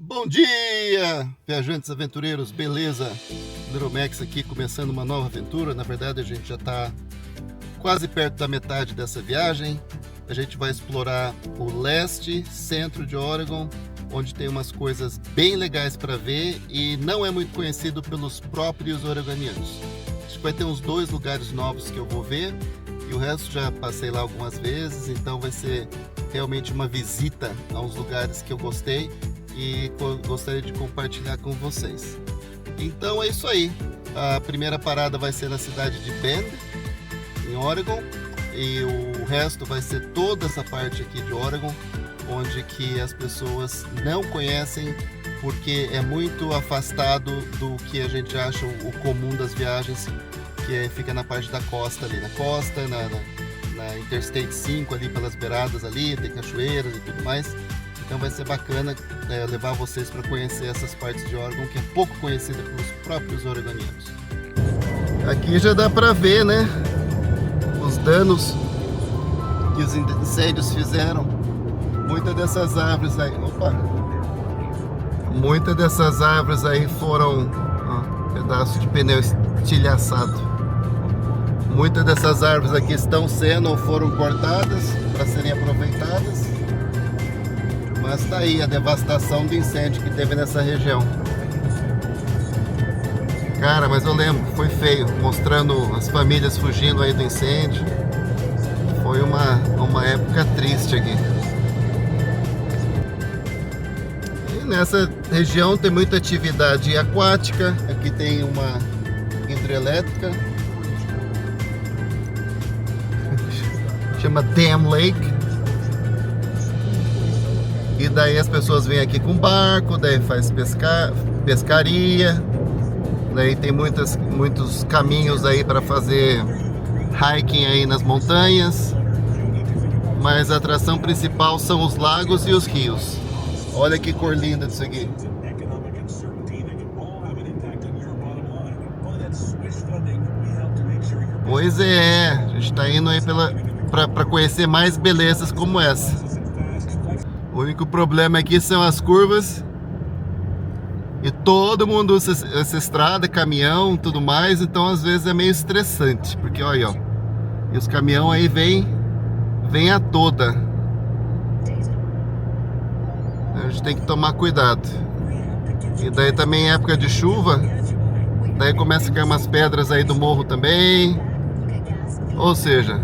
Bom dia, viajantes aventureiros, beleza? Little Max aqui, começando uma nova aventura. Na verdade, a gente já está quase perto da metade dessa viagem. A gente vai explorar o leste, centro de Oregon, onde tem umas coisas bem legais para ver e não é muito conhecido pelos próprios oregonianos. Acho que vai ter uns 2 lugares novos que eu vou ver e o resto já passei lá algumas vezes, então vai ser realmente uma visita a uns lugares que eu gostei e gostaria de compartilhar com vocês. Então é isso aí. A primeira parada vai ser na cidade de Bend, em Oregon, e o resto vai ser toda essa parte aqui de Oregon, onde que as pessoas não conhecem porque é muito afastado do que a gente acha o comum das viagens, que fica na parte da costa ali, na costa, na Interstate 5 ali pelas beiradas ali, tem cachoeiras e tudo mais. Então vai ser bacana levar vocês para conhecer essas partes de Oregon que é pouco conhecida pelos próprios oregonianos. Aqui já dá para ver, né, os danos que os incêndios fizeram. Muitas dessas árvores aí, muitas dessas árvores aí foram pedaços de pneu estilhaçado. Muitas dessas árvores aqui estão sendo ou foram cortadas para serem aproveitadas. Mas tá aí a devastação do incêndio que teve nessa região. Cara, mas eu lembro, foi feio, mostrando as famílias fugindo aí do incêndio. Foi uma época triste aqui. E nessa região tem muita atividade aquática. Aqui tem uma hidrelétrica. Chama Dam Lake. E daí as pessoas vêm aqui com barco, daí faz pescaria, daí tem muitos caminhos aí para fazer hiking aí nas montanhas, mas a atração principal são os lagos e os rios. Olha que cor linda disso aqui. Pois é, a gente está indo aí para conhecer mais belezas como essa. O único problema aqui são as curvas e todo mundo usa essa estrada, caminhão, tudo mais, então às vezes é meio estressante, porque olha, ó, e os caminhão aí vem a toda. A gente tem que tomar cuidado. E daí também época de chuva, daí começa a cair umas pedras aí do morro também, ou seja,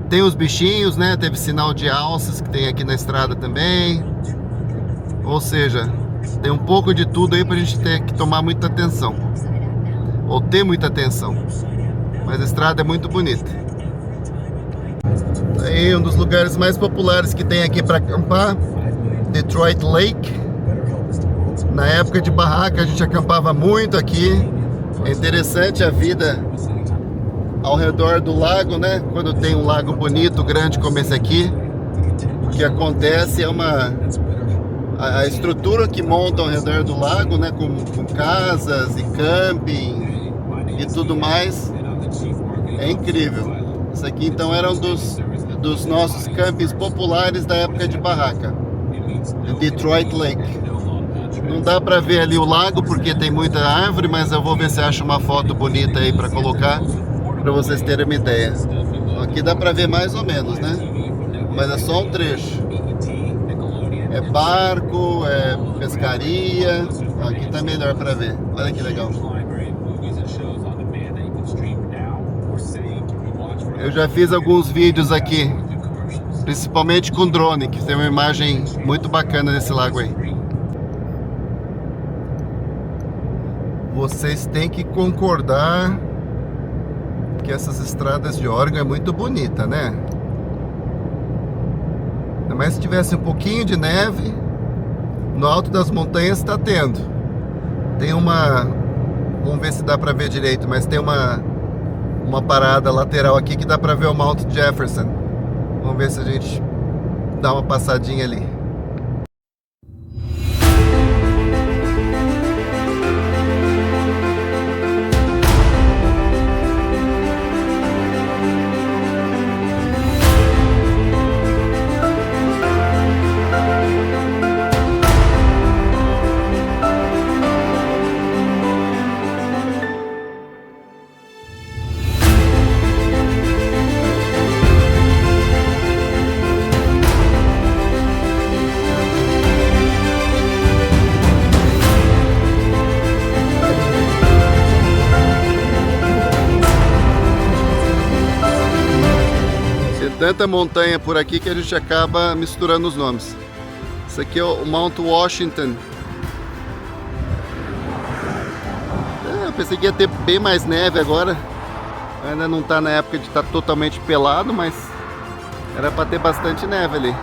tem os bichinhos, né? Teve sinal de alças que tem aqui na estrada também. Ou seja, tem um pouco de tudo aí pra gente ter que tomar muita atenção. Ou ter muita atenção. Mas a estrada é muito bonita. Aí um dos lugares mais populares que tem aqui para acampar, Detroit Lake. Na época de barraca a gente acampava muito aqui. É interessante a vida ao redor do lago, né? Quando tem um lago bonito, grande como esse aqui, o que acontece é a estrutura que montam ao redor do lago, né? Com casas e camping e tudo mais, é incrível. Isso aqui então era um dos nossos campings populares da época de barraca, Detroit Lake. Não dá para ver ali o lago porque tem muita árvore, mas eu vou ver se acho uma foto bonita aí para colocar, para vocês terem uma ideia. Aqui dá para ver mais ou menos, né? Mas é só um trecho. É barco, é pescaria. Aqui tá melhor para ver. Olha que legal. Eu já fiz alguns vídeos aqui, principalmente com drone, que tem uma imagem muito bacana desse lago aí. Vocês têm que concordar que essas estradas de Oregon é muito bonita, né? Ainda mais se tivesse um pouquinho de neve, no alto das montanhas está tendo. Tem vamos ver se dá para ver direito, mas tem uma parada lateral aqui que dá para ver o Mount Jefferson. Vamos ver se a gente dá uma passadinha ali. tanta montanha por aqui que a gente acaba misturando os nomes. Esse aqui é o Mount Washington. Eu pensei que ia ter bem mais neve agora. Ainda não está na época de estar totalmente pelado, mas era para ter bastante neve ali.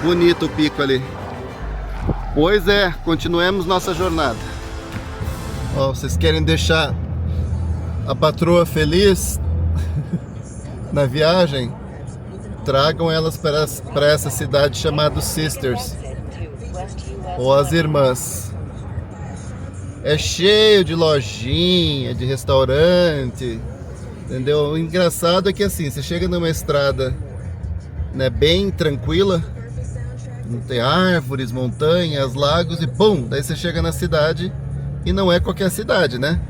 Bonito o pico ali. Pois é, continuemos nossa jornada. Ó, vocês querem deixar a patroa feliz na viagem? Tragam elas para essa cidade chamada Sisters, ou as Irmãs. É cheio de lojinha, de restaurante, entendeu? O engraçado é que assim, você chega numa estrada, né, bem tranquila, não tem árvores, montanhas, lagos e pum, daí você chega na cidade e não é qualquer cidade, né?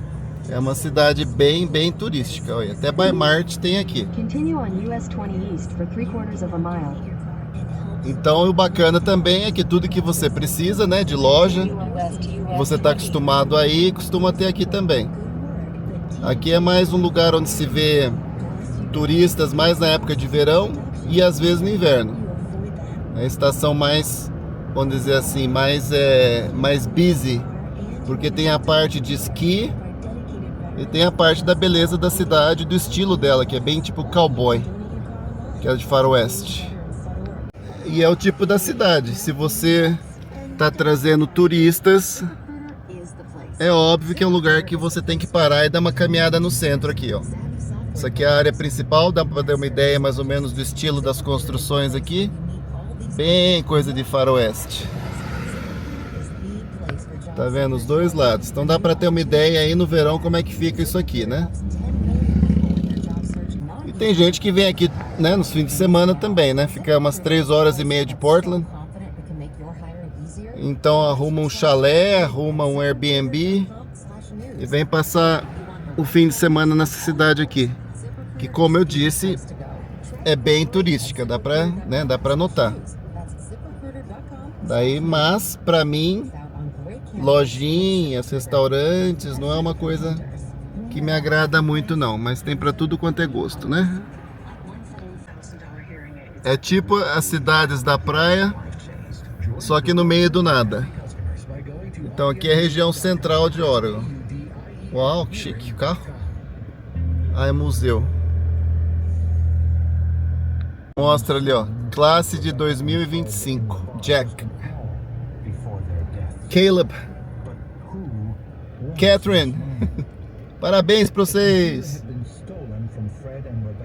É uma cidade bem turística. Olha, até By-Mart tem aqui. Então o bacana também é que tudo que você precisa, né, de loja, você está acostumado aí, costuma ter aqui também. Aqui é mais um lugar onde se vê turistas mais na época de verão e às vezes no inverno. É a estação mais, vamos dizer assim, mais busy, porque tem a parte de esqui e tem a parte da beleza da cidade, do estilo dela, que é bem tipo cowboy, que é de faroeste. E é o tipo da cidade. Se você está trazendo turistas, é óbvio que é um lugar que você tem que parar e dar uma caminhada no centro aqui, ó. Essa aqui é a área principal, dá para ter uma ideia mais ou menos do estilo das construções aqui. Bem coisa de faroeste. Tá vendo os dois lados? Então dá para ter uma ideia aí no verão como é que fica isso aqui, né? E tem gente que vem aqui, né, nos fins de semana também, né? Fica umas 3 horas e meia de Portland. Então arruma um chalé, arruma um Airbnb e vem passar o fim de semana nessa cidade aqui. Que, como eu disse, é bem turística, dá pra notar. Daí, mas pra mim, lojinhas, restaurantes, não é uma coisa que me agrada muito não, mas tem pra tudo quanto é gosto, né? É tipo as cidades da praia, só que no meio do nada. Então aqui é a região central de Oregon. Uau, que chique o carro. Ah, é museu. Mostra ali, ó, classe de 2025, Jack, Caleb, Catherine, parabéns pra vocês.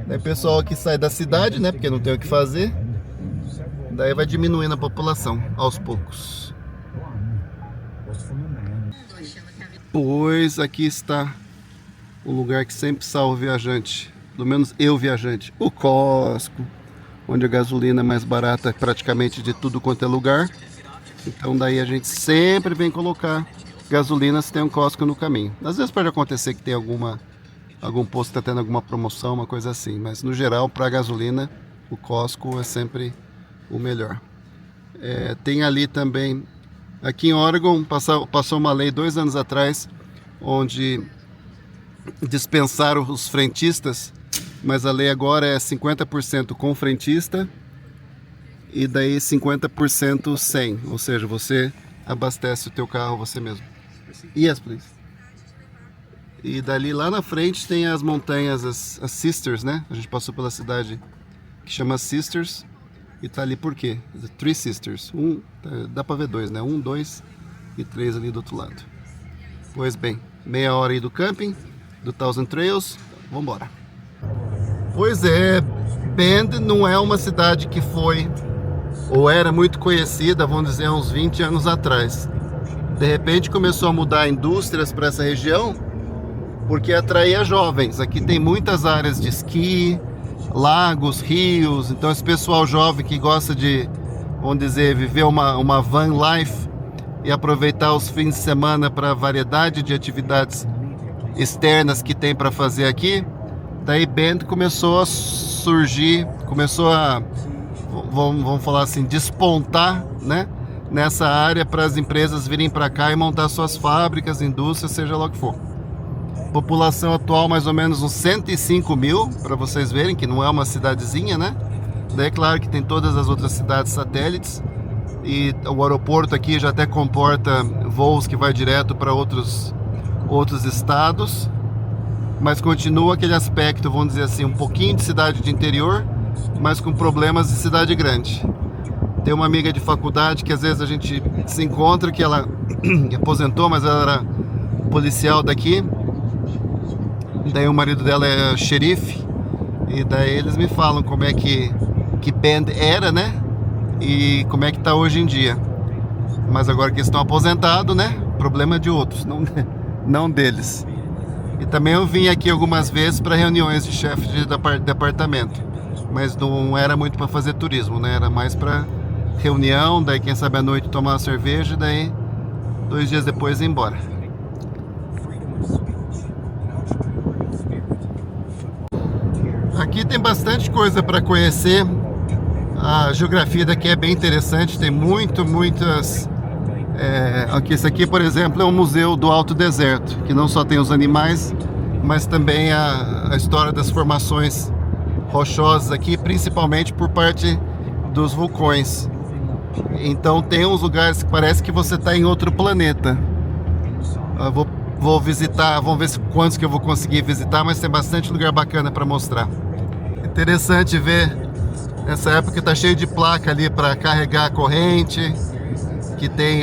Daí pessoal que sai da cidade, né, porque não tem o que fazer, daí vai diminuindo a população aos poucos. Pois aqui está o lugar que sempre salva o viajante, pelo menos eu viajante, o Costco, onde a gasolina é mais barata praticamente de tudo quanto é lugar. Então daí a gente sempre vem colocar gasolina se tem um Costco no caminho. Às vezes pode acontecer que tem algum posto que está tendo alguma promoção, uma coisa assim, mas no geral para gasolina o Costco é sempre o melhor. Tem ali também, aqui em Oregon passou uma lei 2 anos atrás onde dispensaram os frentistas, mas a lei agora é 50% com frentista e daí 50% sem, ou seja, você abastece o teu carro você mesmo. Yes, please. E dali lá na frente tem as montanhas, as Sisters, né? A gente passou pela cidade que chama Sisters e tá ali por quê? The Three Sisters. Dá pra ver 2, né? 1, 2 e 3 ali do outro lado. Pois bem, meia hora aí do camping, do Thousand Trails, vambora. Pois é, Bend não é uma cidade que foi ou era muito conhecida, vamos dizer, há uns 20 anos atrás. De repente começou a mudar indústrias para essa região, porque atraía jovens. Aqui tem muitas áreas de esqui, lagos, rios, então esse pessoal jovem que gosta de, vamos dizer, viver uma van life e aproveitar os fins de semana para a variedade de atividades externas que tem para fazer aqui. Daí Bend começou a surgir, começou a, vamos falar assim, despontar, né, nessa área para as empresas virem para cá e montar suas fábricas, indústrias, seja lá o que for. População atual mais ou menos uns 105 mil, para vocês verem que não é uma cidadezinha, né? Daí é claro que tem todas as outras cidades satélites e o aeroporto aqui já até comporta voos que vai direto para outros estados, mas continua aquele aspecto, vamos dizer assim, um pouquinho de cidade de interior, mas com problemas de cidade grande. Tem uma amiga de faculdade que às vezes a gente se encontra, que ela aposentou, mas ela era policial daqui. Daí o marido dela é xerife, e daí eles me falam como é que Bend era, né? E como é que tá hoje em dia. Mas agora que eles estão aposentados, né? Problema de outros, não deles. E também eu vim aqui algumas vezes para reuniões de chefe de departamento, mas não era muito para fazer turismo, né? Era mais para reunião, daí quem sabe à noite tomar uma cerveja, e daí 2 dias depois ir embora. Aqui tem bastante coisa para conhecer. A geografia daqui é bem interessante, tem muitas... Aqui, esse aqui, por exemplo, é um museu do Alto Deserto, que não só tem os animais, mas também a história das formações rochosas aqui, principalmente por parte dos vulcões. Então tem uns lugares que parece que você está em outro planeta. Eu vou visitar, vamos ver quantos que eu vou conseguir visitar, mas tem bastante lugar bacana para mostrar. Interessante ver, nessa época está cheio de placa ali para carregar a corrente, que tem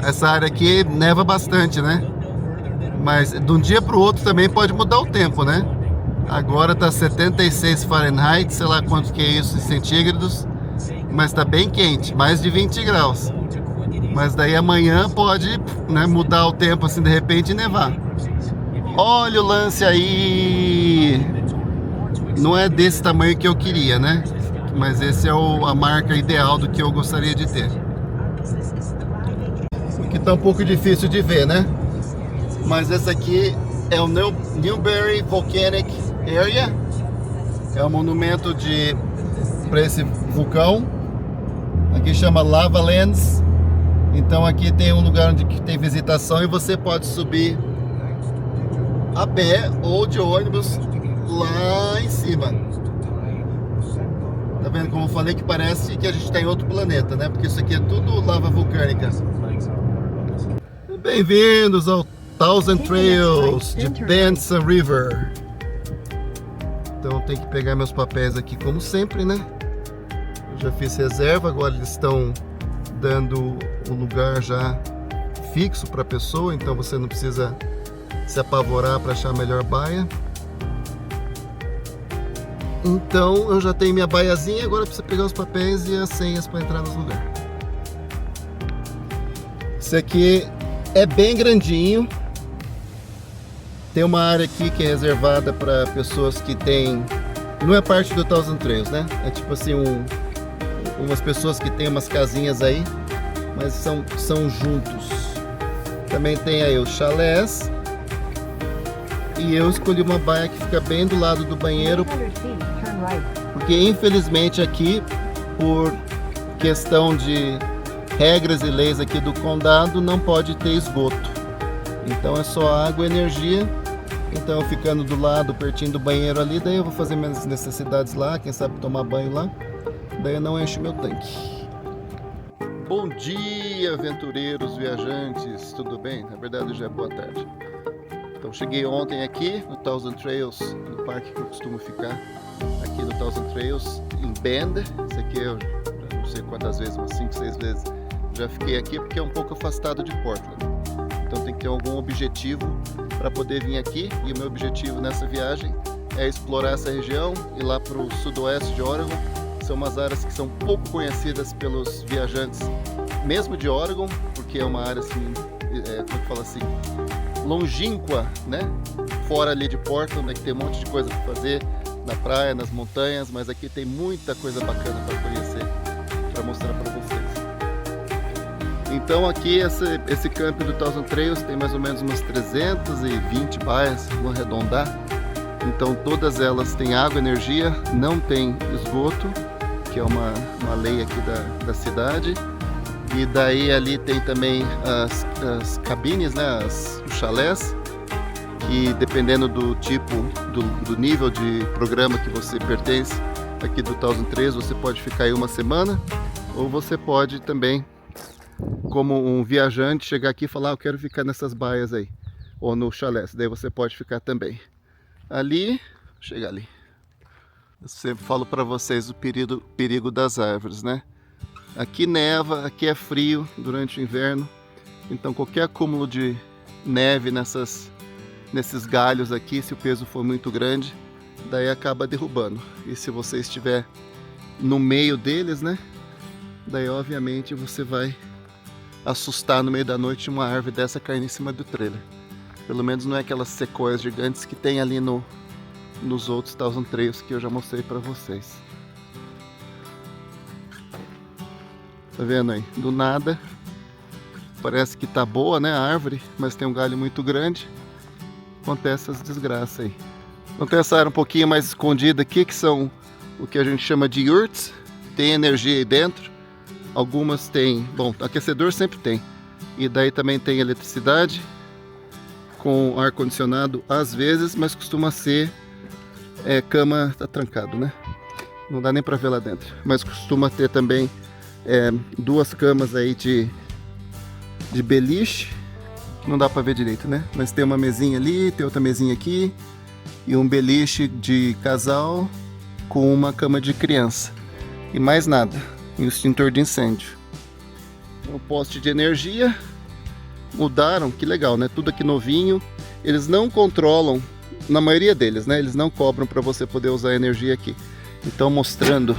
essa área aqui neva bastante, né? Mas de um dia para o outro também pode mudar o tempo, né? Agora está 76 Fahrenheit, sei lá quanto que é isso em centígrados, mas está bem quente, mais de 20 graus. Mas daí amanhã pode, né, mudar o tempo assim de repente e nevar. Olha o lance aí! Não é desse tamanho que eu queria, né? Mas esse é a marca ideal do que eu gostaria de ter. Aqui tá um pouco difícil de ver, né? Mas essa aqui é o Newberry Volcanic Area. É um monumento para esse vulcão. Aqui chama Lavalands. Então aqui tem um lugar onde tem visitação e você pode subir a pé ou de ônibus lá em cima. Tá vendo como eu falei que parece que a gente está em outro planeta, né? Porque isso aqui é tudo lava vulcânica. Bem-vindos ao Thousand Trails de Benson River. Então tem que pegar meus papéis aqui como sempre, né? Eu já fiz reserva, agora eles estão dando um lugar já fixo para a pessoa, então você não precisa se apavorar para achar a melhor baia. Então eu já tenho minha baiazinha, agora precisa pegar os papéis e as senhas para entrar nos lugares. Esse aqui é bem grandinho. Tem uma área aqui que é reservada para pessoas que têm... Não é parte do Thousand Trails, né? É tipo assim, umas pessoas que têm umas casinhas aí, mas são juntos. Também tem aí os chalés. E eu escolhi uma baia que fica bem do lado do banheiro, porque infelizmente aqui, por questão de regras e leis aqui do condado, não pode ter esgoto. Então é só água e energia. Então eu ficando do lado, pertinho do banheiro ali, daí eu vou fazer minhas necessidades lá, quem sabe tomar banho lá. Daí eu não encho meu tanque. Bom dia, aventureiros, viajantes, tudo bem? Na verdade já é boa tarde. Então cheguei ontem aqui no Thousand Trails, no parque que eu costumo ficar, aqui no Thousand Trails, em Bend. Esse aqui eu já não sei quantas vezes, umas 5, 6 vezes já fiquei aqui, porque é um pouco afastado de Portland. Então tem que ter algum objetivo para poder vir aqui, e o meu objetivo nessa viagem é explorar essa região, ir lá para o sudoeste de Oregon. São umas áreas que são pouco conhecidas pelos viajantes, mesmo de Oregon, porque é uma área assim, como que fala assim, longínqua, né? Fora ali de Portland, né? Que tem um monte de coisa para fazer na praia, nas montanhas, mas aqui tem muita coisa bacana para conhecer, para mostrar para vocês. Então aqui esse camp do Thousand Trails tem mais ou menos umas 320 baias, vou arredondar. Então todas elas têm água, energia, não tem esgoto, que é uma lei aqui da cidade. E daí ali tem também as cabines, né, os chalés, E dependendo do tipo, do nível de programa que você pertence aqui do Thousand Trails, você pode ficar aí uma semana, ou você pode também, como um viajante, chegar aqui e falar, eu quero ficar nessas baias aí, ou no chalé, daí você pode ficar também. Ali, chega ali. Eu sempre falo para vocês o perigo das árvores, né? Aqui neva, aqui é frio durante o inverno, então qualquer acúmulo de neve nesses galhos aqui, se o peso for muito grande, daí acaba derrubando. E se você estiver no meio deles, né? Daí obviamente você vai assustar no meio da noite uma árvore dessa caindo em cima do trailer. Pelo menos não é aquelas sequoias gigantes que tem ali nos outros Thousand Trails que eu já mostrei para vocês. Tá vendo aí? Do nada, parece que tá boa, né, a árvore, mas tem um galho muito grande. Acontece essas desgraças aí. Então tem essa área um pouquinho mais escondida aqui, que são o que a gente chama de yurts. Tem energia aí dentro. Algumas tem, bom, aquecedor sempre tem. E daí também tem eletricidade, com ar-condicionado às vezes, mas costuma ser cama, tá trancado, né? Não dá nem pra ver lá dentro. Mas costuma ter também duas camas aí de beliche. Não dá pra ver direito, né? Mas tem uma mesinha ali, tem outra mesinha aqui. E um beliche de casal com uma cama de criança. E mais nada. E um extintor de incêndio. Um poste de energia. Mudaram, que legal, né? Tudo aqui novinho. Eles não controlam, na maioria deles, né? Eles não cobram para você poder usar a energia aqui. Então, mostrando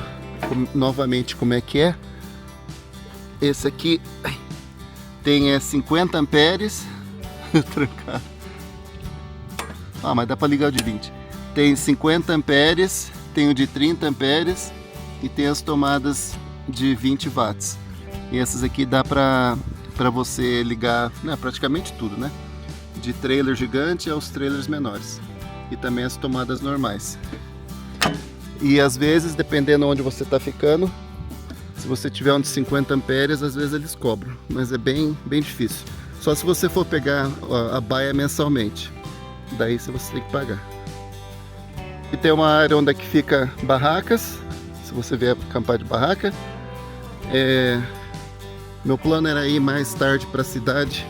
novamente como é que é. Esse aqui tem 50 amperes. Trancado. Ah, mas dá para ligar o de 20. Tem 50 amperes, tem o de 30 amperes e tem as tomadas de 20 watts. E essas aqui dá para você ligar, né, praticamente tudo, né? De trailer gigante aos trailers menores. E também as tomadas normais. E às vezes, dependendo onde você está ficando, se você tiver um de 50 amperes, às vezes eles cobram. Mas é bem difícil. Só se você for pegar a baia mensalmente. Daí você tem que pagar. E tem uma área onde é que fica barracas. Se você vier acampar de barraca. Meu plano era ir mais tarde para a cidade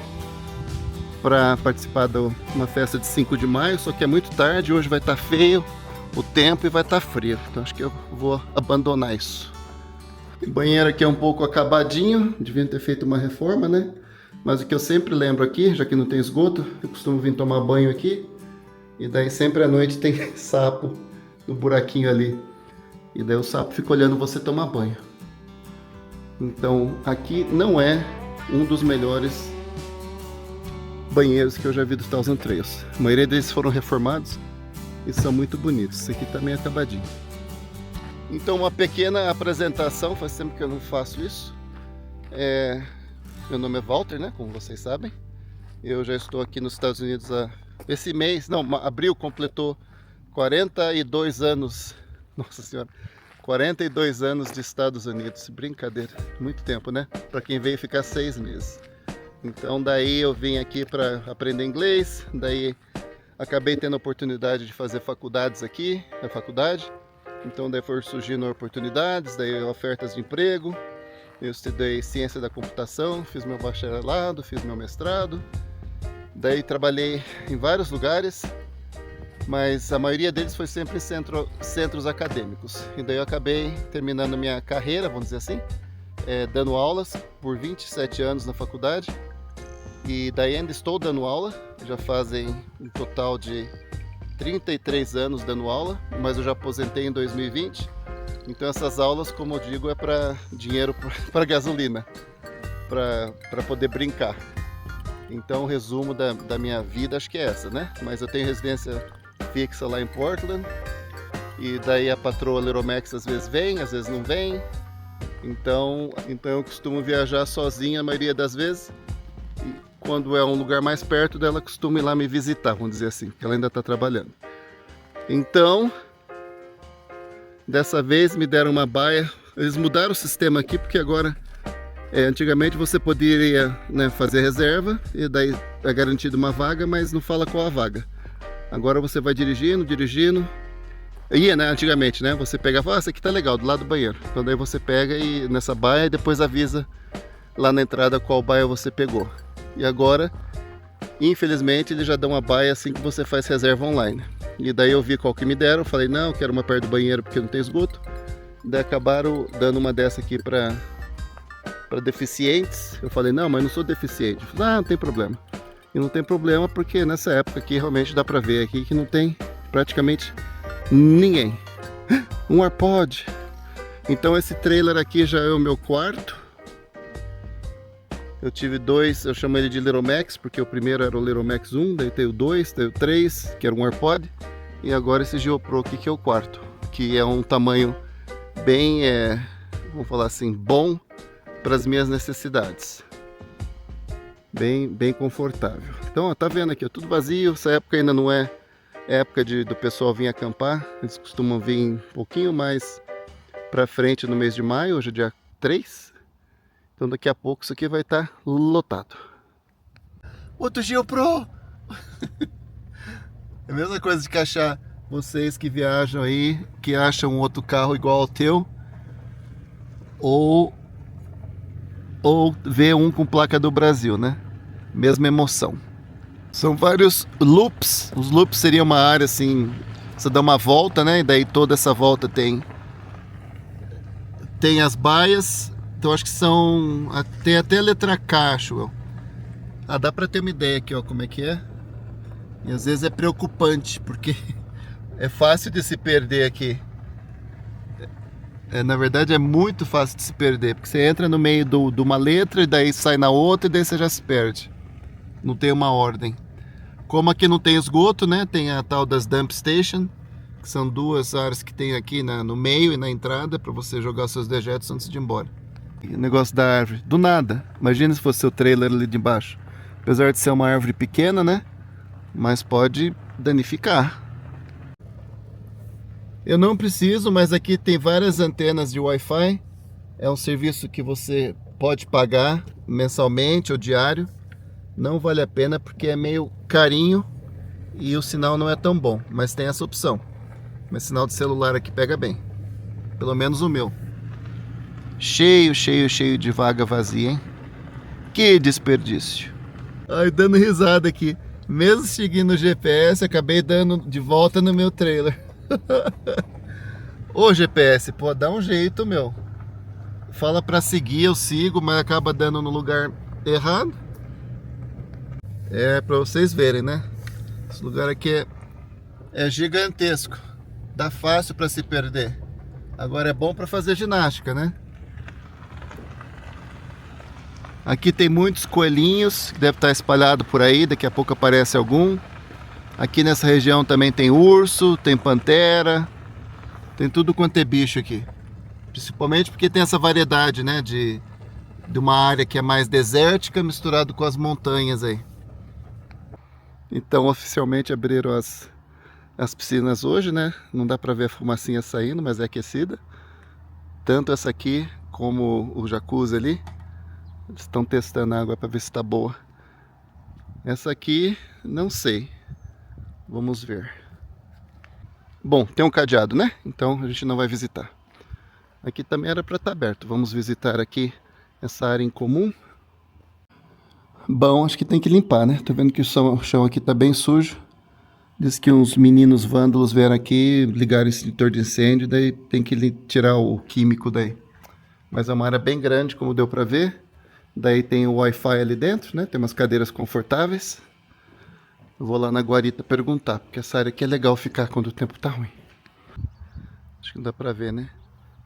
para participar de uma festa de 5 de maio, só que é muito tarde, hoje vai estar feio o tempo e vai estar frio, então acho que eu vou abandonar isso. O banheiro aqui é um pouco acabadinho, devia ter feito uma reforma, né? Mas o que eu sempre lembro aqui, já que não tem esgoto, eu costumo vir tomar banho aqui, e daí sempre à noite tem sapo no buraquinho ali, e daí o sapo fica olhando você tomar banho. Então aqui não é um dos melhores banheiros que eu já vi dos Thousand Trails. A maioria deles foram reformados e são muito bonitos. Esse aqui também é acabadinho. Então uma pequena apresentação, faz tempo que eu não faço isso. Meu nome é Walter, né? Como vocês sabem. Eu já estou aqui nos Estados Unidos esse mês, não, abril completou 42 anos. Nossa Senhora, 42 anos de Estados Unidos. Brincadeira, muito tempo, né? Para quem veio ficar 6 meses. Então daí eu vim aqui para aprender inglês, daí acabei tendo a oportunidade de fazer faculdades aqui, na faculdade. Então daí foram surgindo oportunidades, daí ofertas de emprego. Eu estudei ciência da computação, fiz meu bacharelado, fiz meu mestrado. Daí trabalhei em vários lugares, mas a maioria deles foi sempre em centros acadêmicos. E daí eu acabei terminando minha carreira, vamos dizer assim, dando aulas por 27 anos na faculdade. E daí ainda estou dando aula, já fazem um total de 33 anos dando aula, mas eu já aposentei em 2020. Então essas aulas, como eu digo, é para dinheiro para gasolina, para poder brincar. Então o resumo da minha vida acho que é essa, né? Mas eu tenho residência fixa lá em Portland, e daí a patroa Leromex às vezes vem, às vezes não vem. Então eu costumo viajar sozinho a maioria das vezes. E quando é um lugar mais perto dela, costuma ir lá me visitar, vamos dizer assim, que ela ainda está trabalhando. Então, dessa vez me deram uma baia. Eles mudaram o sistema aqui, porque agora, antigamente você poderia, né, fazer reserva, e daí é garantido uma vaga, mas não fala qual a vaga. Agora você vai dirigindo, dirigindo. Ia, né? Antigamente, né? Você pegava, essa aqui tá legal, do lado do banheiro. Então daí você pega e nessa baia e depois avisa lá na entrada qual baia você pegou. E agora, infelizmente, eles já dão uma baia assim que você faz reserva online. E daí eu vi qual que me deram, falei, não, quero uma perto do banheiro porque não tem esgoto. Daí acabaram dando uma dessa aqui para deficientes. Eu falei, não, mas não sou deficiente. Eu falei, não tem problema. E não tem problema porque nessa época aqui realmente dá para ver aqui que não tem praticamente ninguém. Um AirPod. Então esse trailer aqui já é o meu quarto. Eu tive dois, eu chamo ele de Little Max, porque o primeiro era o Little Max 1, daí tem o 2, tem o 3, que era um AirPod. E agora esse GeoPro aqui que é o quarto, que é um tamanho bem, vamos falar assim, bom para as minhas necessidades. Bem confortável. Então, ó, tá vendo aqui, ó, tudo vazio. Essa época ainda não é época do pessoal vir acampar. Eles costumam vir um pouquinho mais para frente no mês de maio, hoje é dia 3. Então daqui a pouco isso aqui vai estar lotado. Outro GeoPro! É a mesma coisa de que achar vocês que viajam aí, que acham um outro carro igual ao teu, ou ver um com placa do Brasil, né? Mesma emoção. São vários loops. Os loops seriam uma área assim, você dá uma volta, né? E daí toda essa volta tem as baias. Então acho que são, tem até a letra K, acho eu. Dá pra ter uma ideia aqui, ó, como é que é. E às vezes é preocupante, porque é fácil de se perder aqui. Na verdade é muito fácil de se perder, porque você entra no meio de uma letra e daí sai na outra e daí você já se perde. Não tem uma ordem. Como aqui não tem esgoto, né? Tem a tal das dump station, que são duas áreas que tem aqui no meio e na entrada para você jogar os seus dejetos antes de ir embora. E o negócio da árvore, do nada. Imagina se fosse o trailer ali de baixo. Apesar de ser uma árvore pequena, né? Mas pode danificar. Eu não preciso, mas aqui tem várias antenas de Wi-Fi. É um serviço que você pode pagar mensalmente ou diário. Não vale a pena porque é meio carinho e o sinal não é tão bom. Mas tem essa opção. Mas sinal de celular aqui pega bem. Pelo menos o meu. Cheio de vaga vazia, hein? Que desperdício. Ai, dando risada aqui. Mesmo seguindo o GPS, acabei dando de volta no meu trailer. Ô GPS, pô, dá um jeito, meu. Fala pra seguir, eu sigo, mas acaba dando no lugar errado. É pra vocês verem, né? Esse lugar aqui é gigantesco. Dá fácil pra se perder. Agora é bom pra fazer ginástica, né? Aqui tem muitos coelhinhos que deve estar espalhado por aí, daqui a pouco aparece algum. Aqui nessa região também tem urso, tem pantera, tem tudo quanto é bicho aqui. Principalmente porque tem essa variedade, né, de uma área que é mais desértica misturado com as montanhas aí. Então oficialmente abriram as piscinas hoje, né? Não dá pra ver a fumacinha saindo, mas é aquecida. Tanto essa aqui como o jacuzzi ali. Eles estão testando a água para ver se está boa. Essa aqui, não sei. Vamos ver. Bom, tem um cadeado, né? Então a gente não vai visitar. Aqui também era para estar aberto. Vamos visitar aqui essa área em comum. Bom, acho que tem que limpar, né? Tô vendo que o chão aqui tá bem sujo. Diz que uns meninos vândalos vieram aqui, ligaram extintor de incêndio, daí tem que tirar o químico daí. Mas é uma área bem grande, como deu para ver. Daí tem o Wi-Fi ali dentro, né? Tem umas cadeiras confortáveis. Eu vou lá na guarita perguntar, porque essa área aqui é legal ficar quando o tempo tá ruim. Acho que não dá pra ver, né?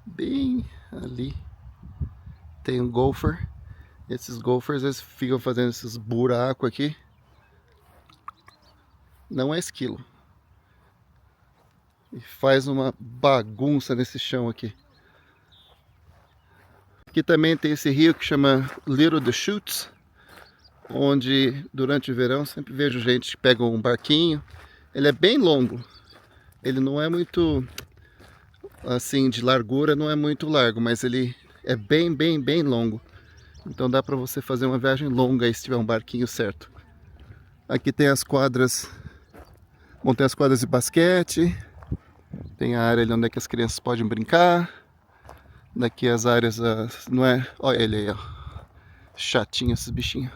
Bem ali tem um golfer. Esses golfers, eles ficam fazendo esses buracos aqui. Não é esquilo. E faz uma bagunça nesse chão aqui. Aqui também tem esse rio que chama Little Deschutes, onde durante o verão sempre vejo gente que pega um barquinho. Ele é bem longo, ele não é muito, assim, de largura, não é muito largo, mas ele é bem longo. Então dá para você fazer uma viagem longa aí se tiver um barquinho certo. Aqui tem as quadras Bom, tem as quadras de basquete. Tem a área ali onde é que as crianças podem brincar. Daqui as áreas, não é? Olha ele aí, ó. Chatinho esses bichinhos.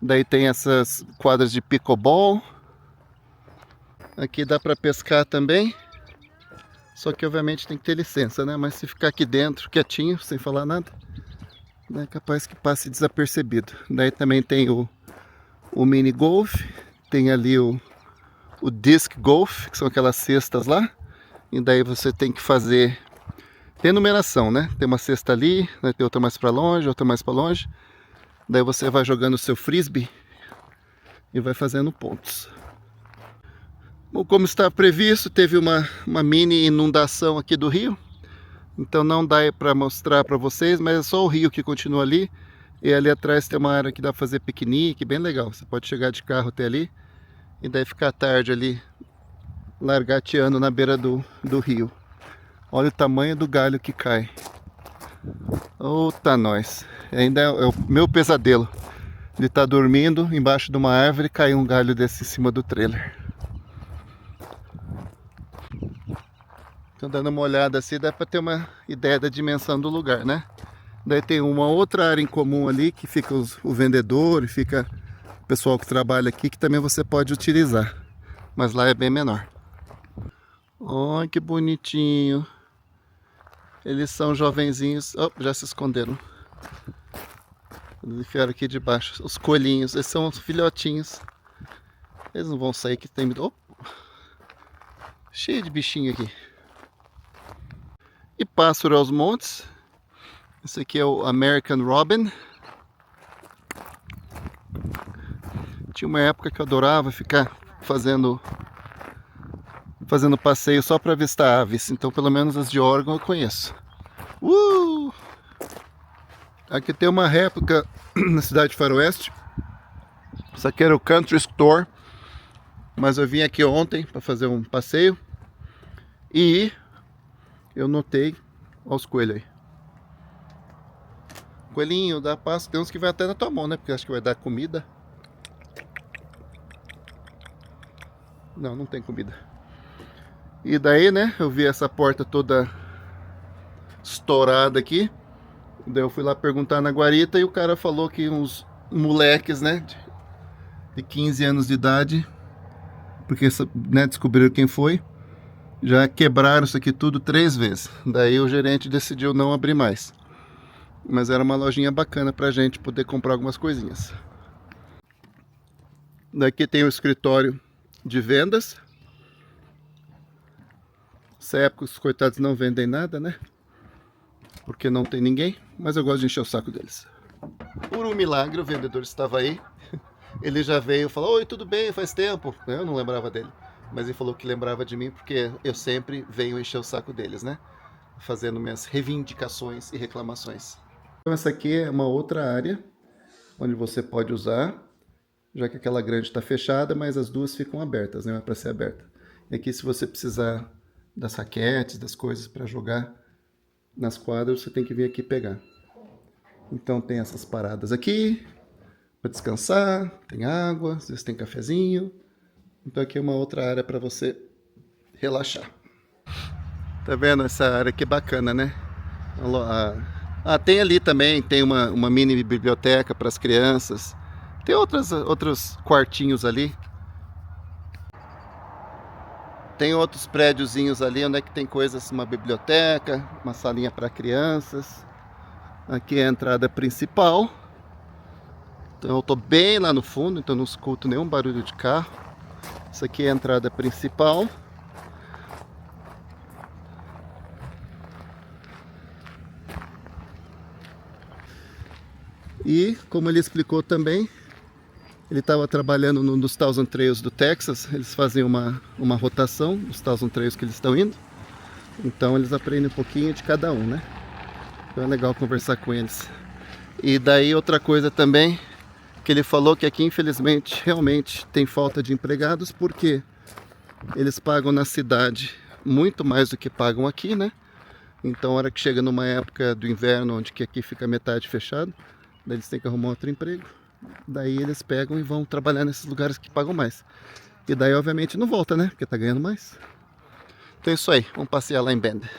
Daí tem essas quadras de pickleball. Aqui dá para pescar também. Só que obviamente tem que ter licença, né? Mas se ficar aqui dentro quietinho, sem falar nada, é capaz que passe desapercebido. Daí também tem o mini golf. Tem ali o disc golf, que são aquelas cestas lá. E daí você tem que fazer... Tem numeração, né? Tem uma cesta ali, né? Tem outra mais para longe, outra mais para longe. Daí você vai jogando o seu frisbee e vai fazendo pontos. Bom, como está previsto, teve uma mini inundação aqui do rio. Então não dá para mostrar para vocês, mas é só o rio que continua ali. E ali atrás tem uma área que dá para fazer piquenique, bem legal. Você pode chegar de carro até ali e daí ficar tarde ali, largateando na beira do rio. Olha o tamanho do galho que cai. Eita nós. Ainda é o meu pesadelo de estar dormindo embaixo de uma árvore e cair um galho desse em cima do trailer. Então dando uma olhada assim dá para ter uma ideia da dimensão do lugar, né? Daí tem uma outra área em comum ali que fica o vendedor e fica o pessoal que trabalha aqui que também você pode utilizar. Mas lá é bem menor. Olha que bonitinho. Eles são jovenzinhos. Oh, já se esconderam. Eles enfiaram aqui debaixo. Os coelhinhos. Esses são os filhotinhos. Eles não vão sair que tem... Oh! Cheio de bichinho aqui. E pássaro aos montes. Esse aqui é o American Robin. Tinha uma época que eu adorava ficar fazendo passeio só para avistar aves. Então pelo menos as de órgão eu conheço. Aqui tem uma réplica na cidade de Faroeste. Isso aqui era o Country Store. Mas eu vim aqui ontem para fazer um passeio. E eu notei... Olha os coelhos aí. Coelhinho, dá passo. Tem uns que vai até na tua mão, né? Porque acho que vai dar comida. Não, não tem comida. E daí, né? Eu vi essa porta toda estourada aqui. Daí eu fui lá perguntar na guarita e o cara falou que uns moleques, né? De 15 anos de idade. Porque, né, descobriram quem foi. Já quebraram isso aqui tudo 3 vezes. Daí o gerente decidiu não abrir mais. Mas era uma lojinha bacana pra gente poder comprar algumas coisinhas. Daqui tem o escritório de vendas. Nessa época os coitados não vendem nada, né? Porque não tem ninguém. Mas eu gosto de encher o saco deles. Por um milagre o vendedor estava aí. Ele já veio e falou: oi, tudo bem, faz tempo. Eu não lembrava dele. Mas ele falou que lembrava de mim porque eu sempre venho encher o saco deles, né? Fazendo minhas reivindicações e reclamações. Então essa aqui é uma outra área onde você pode usar, já que aquela grande está fechada, mas as duas ficam abertas, né? É para ser aberta. E aqui se você precisar das raquetes, das coisas para jogar nas quadras, você tem que vir aqui pegar. Então tem essas paradas aqui para descansar, tem água, às vezes tem cafezinho. Então aqui é uma outra área para você relaxar. Tá vendo essa área que bacana, né? Tem ali também, tem uma mini biblioteca para as crianças. Tem outros quartinhos ali. Tem outros prédiozinhos ali onde é que tem coisas, uma biblioteca, uma salinha para crianças. Aqui é a entrada principal. Então eu tô bem lá no fundo, então não escuto nenhum barulho de carro. Essa aqui é a entrada principal. E, como ele explicou também, ele estava trabalhando num dos Thousand Trails do Texas. Eles fazem uma rotação dos Thousand Trails que eles estão indo. Então eles aprendem um pouquinho de cada um, né? Então é legal conversar com eles. E daí outra coisa também, que ele falou que aqui infelizmente realmente tem falta de empregados, porque eles pagam na cidade muito mais do que pagam aqui, né? Então a hora que chega numa época do inverno, onde que aqui fica metade fechado, daí eles têm que arrumar outro emprego. Daí eles pegam e vão trabalhar nesses lugares que pagam mais. E daí obviamente não volta, né? Porque tá ganhando mais. Então é isso aí, vamos passear lá em Bend.